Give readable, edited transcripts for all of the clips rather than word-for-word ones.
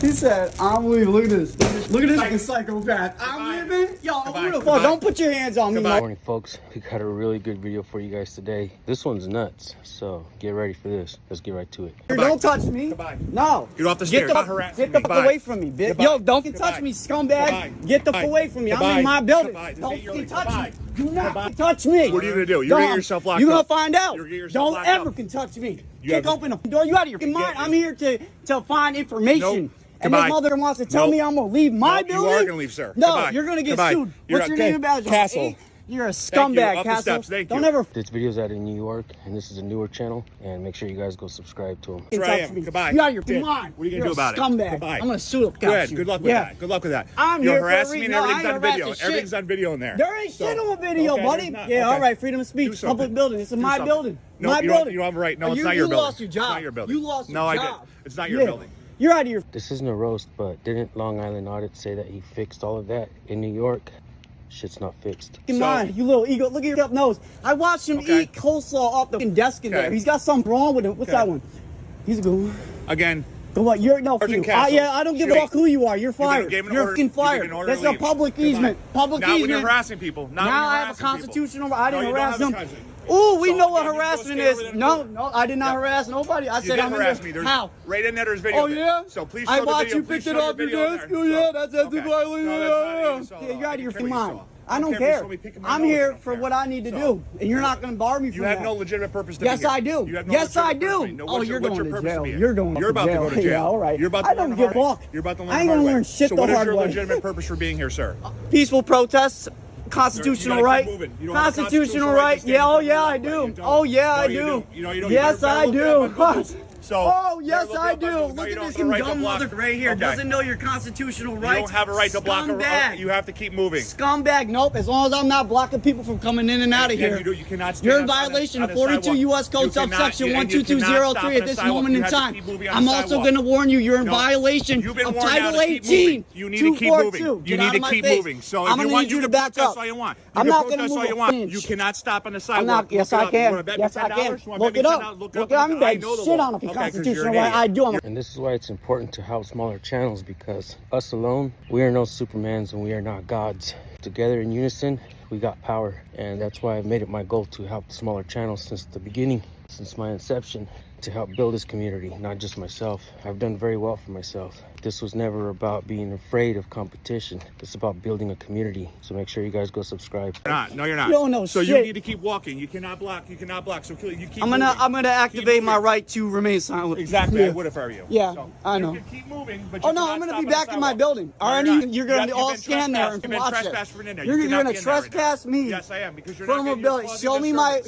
He said, I'm leaving. Look at this. Look at this fucking psychopath. I'm leaving? Yo, who the fuck? Don't put your hands on me. Good morning, folks. We got a really good video for you guys today. This one's nuts, so get ready for this. Let's get right to it. Don't touch me. Goodbye. No. Get off the stairs. Get the fuck away from me, bitch. Yo, don't touch me, scumbag. Get the fuck away from me. I'm in my building. Don't touch me. Do not touch me. What are you gonna do? You're gonna get yourself locked up. You're gonna find out. Don't ever can touch me. Kick open the door. You out of your mind. I'm here to find information. And this mother wants to tell me I'm gonna leave my building. You are gonna leave, sir. No, you're gonna get sued. What's your name about Castle? You're a scumbag, Castle. Don't ever. This video's out in New York, and this is a newer channel. And make sure you guys go subscribe to him. Goodbye. You out of your mind. What are you gonna do about it? Scumbag. Goodbye. I'm gonna sue up. Good luck with that. Good luck with that. You're harassing me and everything's on video. Everything's on video in there. There ain't shit on video, buddy. Yeah, all right. Freedom of speech. Public building. This is my building. No, you don't have a right. No, it's not your building. You lost your job. It's not your building. You lost your job. No, I did. It's not your building. You're out of your... This isn't a roast, but didn't Long Island Audit say that he fixed all of that in New York? Shit's not fixed. Come on, you little ego. Look at your nose. I watched him eat coleslaw off the desk in there. He's got something wrong with him. What's that one? He's a good one. Again. Come on, you're no. I don't give a fuck who you are. You're fired. You're fucking fired. That's a public easement. Public easement. Not when you're harassing people. Now I have a constitutional. I didn't harass them. Oh, we know what harassment is. No, I did not harass nobody. I said I'm harass me. How? Right in there, there's video. Oh yeah. So please. I watched you pick it up your desk. Oh yeah, that's violation. Yeah, you're out of your mind. I don't care. I'm here for what I need to do, and you're not going to bar me from that. You have no legitimate purpose to be here. Yes, I do. Yes, I do. Oh, you're going to jail. You're going to jail. You're about to go to jail. Yeah, all right. You're about to learn the hard way. You're about to learn the hard way. I ain't going to learn shit the hard way. So what is your legitimate purpose for being here, sir? Peaceful protests. Constitutional right. Constitutional right. Yeah, oh yeah, I do. Oh yeah, I do. Yes, I do. Oh, yes, I do. Look at this dumb mother right here. Doesn't know your constitutional rights. You don't have a right to block a... You have to keep moving. Scumbag. Nope. As long as I'm not blocking people from coming in and out of here. You cannot You're in violation of 42 U.S. Code subsection 12203 at this moment in time. I'm also going to warn you, you're in violation of Title 18. You need to keep moving. You need to keep moving. So I'm going to need you to back up. I'm not going to move an inch. You cannot stop on the sidewalk. Yes, I can. Yes, I can. Look it up. Look it up. I'm going to shit on a constitutional right. I do. And this is why it's important to help smaller channels, because us alone, we are no Supermans and we are not gods. Together in unison, we got power. And that's why I've made it my goal to help smaller channels since the beginning, since my inception, to help build this community, not just myself. I've done very well for myself. This was never about being afraid of competition. It's about building a community. So make sure you guys go subscribe. No, you're not. You don't know so shit. You need to keep walking. You cannot block. You cannot block. So you keep. I'm gonna activate my right to remain silent. Exactly. Yeah. I would if I were you. Yeah, so I know. You can keep moving, but no, I'm gonna be back in my building. You're gonna all stand there and watch it. You're gonna trespass me. Yes, I am, because you're from a building. Show me my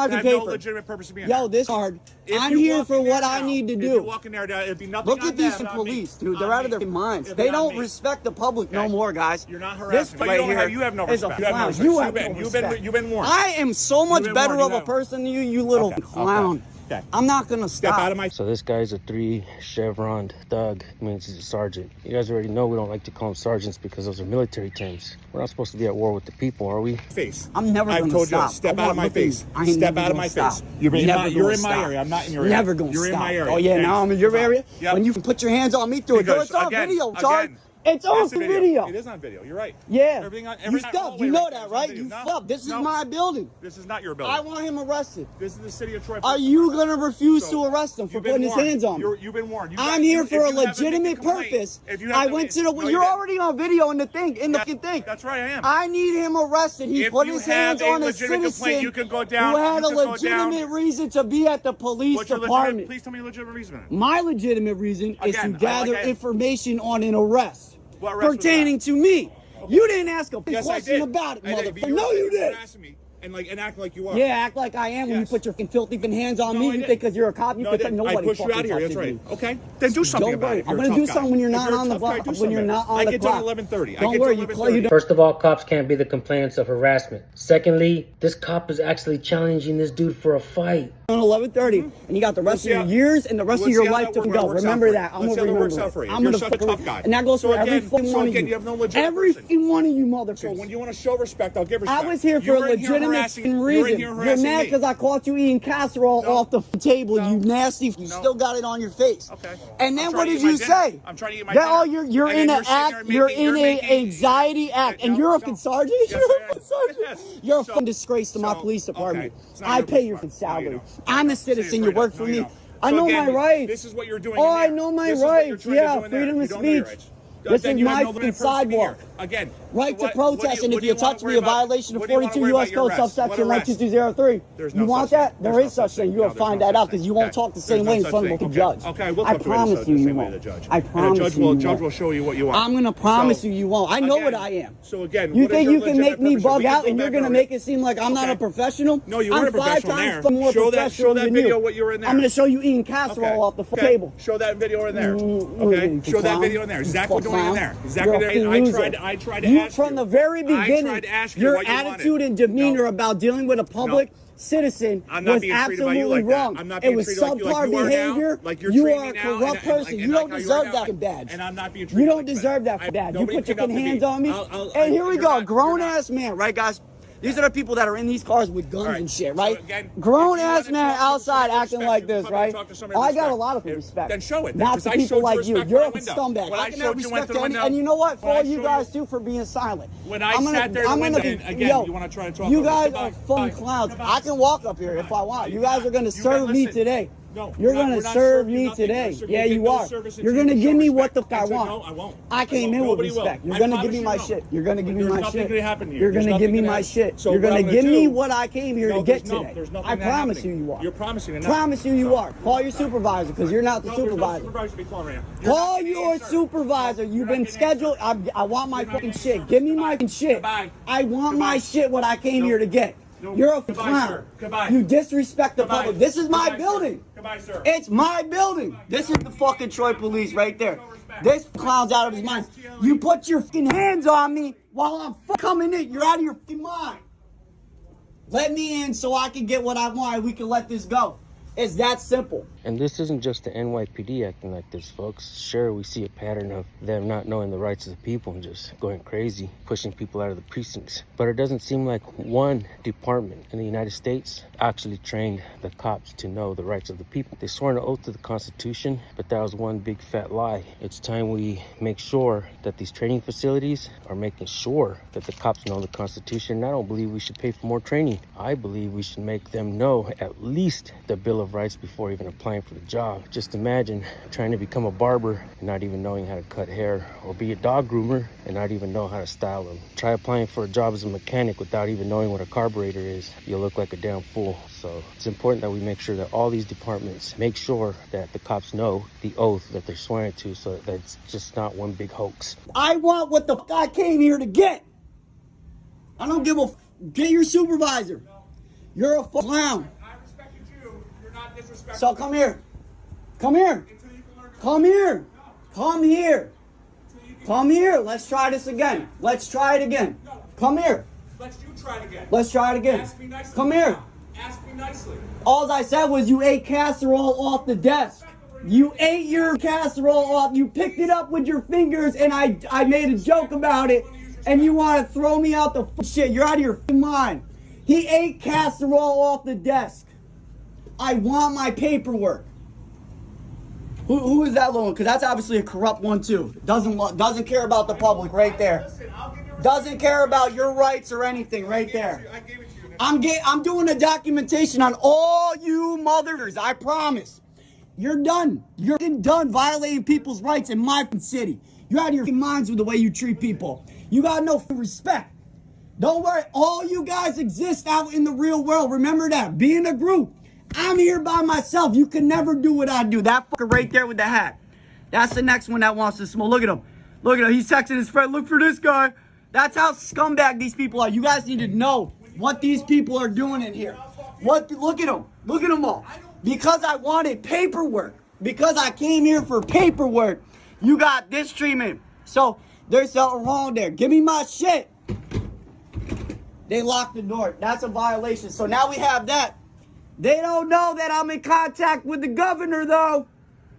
paper. No legitimate purpose of being here. Yo, this hard. I'm here for what I need to do. Look at these police, dude. They're out of their minds. They don't respect the public no more, guys. You're not harassing. This right here, you have no respect. You've been warned. I am so much better of a person than you, you little clown. Okay. I'm not gonna stop. Out of my... So this guy's a 3 chevron thug. Means he's a sergeant. You guys already know we don't like to call them sergeants because those are military terms. We're not supposed to be at war with the people, are we? Face. I'm never gonna stop. I've told you, step out of my face. Step out of my face. You're in my area. I'm not in your area. Never gonna stop. You're in my area. Oh yeah, now I'm in your area. When you put your hands on me through it, it's on video, Charlie. It's on video. It is on video. You're right. Yeah. You stubbed. You know that, right? You stubbed. This is my building. This is not your building. I want him arrested. This is the city of Troy. Are you going to refuse to arrest him for putting his hands on me? You've been warned. I'm here for a legitimate purpose. I went to the... You're already on video in the thing. That's right, I am. I need him arrested. He put his hands on a citizen you can go down. who had a legitimate reason to be at the police department. Please tell me your legitimate reason. My legitimate reason is to gather information on an arrest. Pertaining to me. You didn't ask a question about it, motherfucker. No, you did. And act like you are. Yeah, act like I am when you put your filthy hands on me. You think because you're a cop, you can nobody. I push you out here. That's right. Okay. Then do something about it. I'm gonna do something when you're not on the block. When you're not on the clock. I get done 11:30. Don't worry. First of all, cops can't be the complainants of harassment. Secondly, this cop is actually challenging this dude for a fight. on 11:30, and you got the rest of your years and the rest of your life to go. Remember that. I'm gonna remember it. I'm You're such a tough guy. And that goes for every fucking one of you. You have no legitimate Every person. fucking one of you motherfuckers. So when you want to show respect, I'll give respect. I was here for a legitimate reason. You're mad because I caught you eating casserole off the table. You nasty. You still got it on your face. Okay. And then what did you say? I'm trying to eat my dinner. dinner. Oh, you're in an act. You're in an anxiety act, and you're a fucking sergeant. You're a fucking disgrace to my police department. I pay your salary. I'm a citizen. You work for me. I know my rights. This is what you're doing. Oh, I know my rights. Yeah, freedom of speech. This is my fucking sidewalk. Again, right to protest, and if you touch me, a violation of 42 U.S. Code subsection 12203. You want that? There is such thing. You'll find that out because you won't talk the same way in front of the judge. Okay, we'll I promise you, you won't. I promise you, judge will show you what you want. I'm gonna promise you won't. I know what I am. So again, you think you can make me bug out, and you're gonna make it seem like I'm not a professional? No, you weren't a professional there. I'm 5 times more professional than you. Video what you were in there. I'm gonna show you eating casserole off the table. Show that video in there. Okay, show that video in there. Exactly what you're doing in there. Exactly. I tried to ask from the very beginning. Your attitude and demeanor about dealing with a public citizen was absolutely wrong. It was subpar behavior. You are a corrupt person. You don't deserve that badge. And I'm not being treated. You don't deserve that badge. You put your hands on me. And here we go, grown ass man, right, guys? These are the people that are in these cars with guns and shit, right? Grown ass man outside acting like this, right? I got a lot of respect. Then show it. Not to people like you. You're a scumbag. I can have respect to any, and you know what? For all you guys too for being silent. When I sat there in the window, and again, you want to try to talk. You guys are fucking clowns. I can walk up here if I want. You guys are going to serve me today. No, you're going to serve me today. Yeah, you are. You're going to give me what the fuck I want. No, I won't. I came in with respect. You're going to give me my shit. You're going to give me my shit. You're going to give me my shit. You're going to give me what I came here to get today. I promise you are. You're promising. Promise you are. Call your supervisor because you're not the supervisor. Call your supervisor. You've been scheduled. I want my fucking shit. Give me my shit. I want my shit what I came here to get. You're a clown. You disrespect the public. This is my building. Sir. It's my building. This is the fucking Troy police right there. This clown's out of his mind. You put your fucking hands on me while I'm coming in. You're out of your fucking mind. Let me in so I can get what I want and we can let this go. It's that simple. And this isn't just the NYPD acting like this, folks. Sure, we see a pattern of them not knowing the rights of the people and just going crazy, pushing people out of the precincts. But it doesn't seem like one department in the United States actually trained the cops to know the rights of the people. They swore an oath to the Constitution, but that was one big fat lie. It's time we make sure that these training facilities are making sure that the cops know the Constitution. And I don't believe we should pay for more training. I believe we should make them know at least the Bill of Rights before even applying for the job. Just imagine trying to become a barber and not even knowing how to cut hair, or be a dog groomer and not even know how to style them. Try applying for a job as a mechanic without even knowing what a carburetor is. You'll look like a damn fool. So it's important that we make sure that all these departments make sure that the cops know the oath that they're swearing to, so that it's just not one big hoax. I want what the fuck I came here to get. I don't give a get your supervisor. You're a clown. So come here. Come here. Come here. Come here. Come here. Let's try this again. Let's try it again. Come here. Let's you try it again. Let's try it again. Ask me nicely. Come here. Ask me nicely. All I said was you ate casserole off the desk. You ate your casserole off. You picked it up with your fingers, and I made a joke about it, and you want to throw me out the shit. You're out of your mind. He ate casserole off the desk. I want my paperwork. Who is that little one? Because that's obviously a corrupt one too. Doesn't care about the public right there. Doesn't care about your rights or anything right there. I'm doing a documentation on all you mothers. I promise. You're done. You're done violating people's rights in my city. You're out of your minds with the way you treat people. You got no respect. Don't worry. All you guys exist out in the real world. Remember that. Be in a group. I'm here by myself. You can never do what I do. That fucker right there with the hat. That's the next one that wants to smoke. Look at him. Look at him. He's texting his friend. Look for this guy. That's how scumbag these people are. You guys need to know what these people are doing in here. Look at them. Look at them all. Because I wanted paperwork. Because I came here for paperwork. You got this treatment. So there's something wrong there. Give me my shit. They locked the door. That's a violation. So now we have that. They don't know that I'm in contact with the governor, though.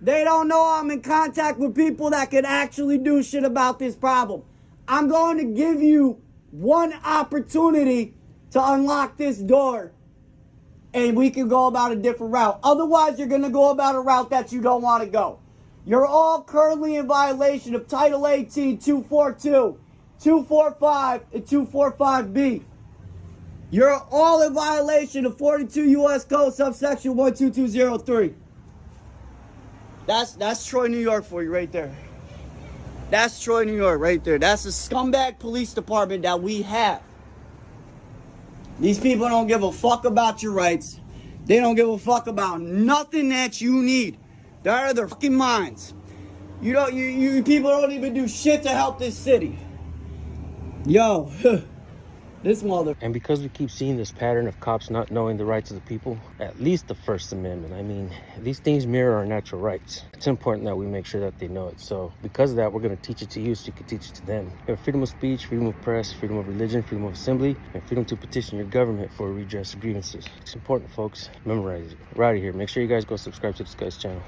They don't know I'm in contact with people that can actually do shit about this problem. I'm going to give you one opportunity to unlock this door, and we can go about a different route. Otherwise, you're going to go about a route that you don't want to go. You're all currently in violation of Title 18, 242, 245, and 245B. You're all in violation of 42 U.S. Code subsection 12203. That's Troy, New York for you right there. That's Troy, New York right there. That's the scumbag police department that we have. These people don't give a fuck about your rights. They don't give a fuck about nothing that you need. They're out of their fucking minds. You people don't even do shit to help this city. Yo, this mother. And because we keep seeing this pattern of cops not knowing the rights of the people, at least the First Amendment, I mean, these things mirror our natural rights. It's important that we make sure that they know it. So because of that, we're going to teach it to you so you can teach it to them. You have freedom of speech, freedom of press, freedom of religion, freedom of assembly, and freedom to petition your government for redress of grievances. It's important, folks. Memorize it. We're out of here. Make sure you guys go subscribe to this guy's channel.